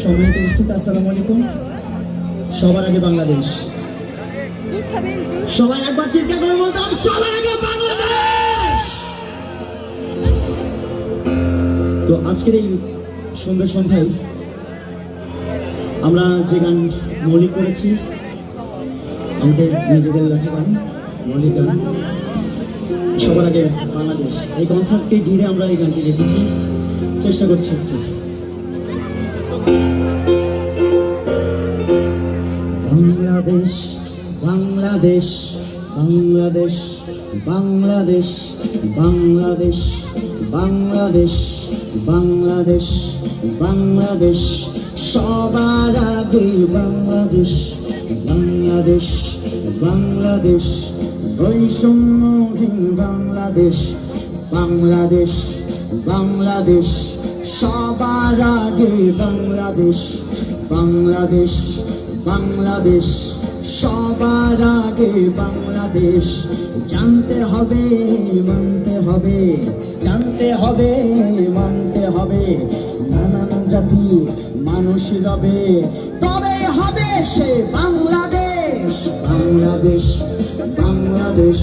সম্মানিত উপস্থিত, আসসালামু আলাইকুম। সবার আগে বাংলাদেশ। সবাই একবার চিৎকার করে বলতে হবে, সবার আগে বাংলাদেশ। তো আজকের এই সুন্দর সন্ধ্যায় আমরা যে গান মৌলিক করেছি, আমাদের নিজেদের লেখা গান, মৌলিক গান, সবার আগে বাংলাদেশ। এই কনসার্টকে ঘিরে আমরা এই গানটি লিখেছি, চেষ্টা করছি একটু। বাংলাদেশ বাংলাদেশ বাংলাদেশ বাংলাদেশ বাংলাদেশ বাংলাদেশ বাংলাদেশ বাংলাদেশ সবার আগে বাংলাদেশ বাংলাদেশ বাংলাদেশ বৈষম্যহীন বাংলাদেশ বাংলাদেশ বাংলাদেশ সবার আগে বাংলাদেশ বাংলাদেশ বাংলাদেশ সবার আগে বাংলাদেশ। জানতে হবে মানতে হবে, জানতে হবে মানতে হবে, নানান জাতি মানুষ রবে, তবে হবে সে বাংলাদেশ বাংলাদেশ বাংলাদেশ।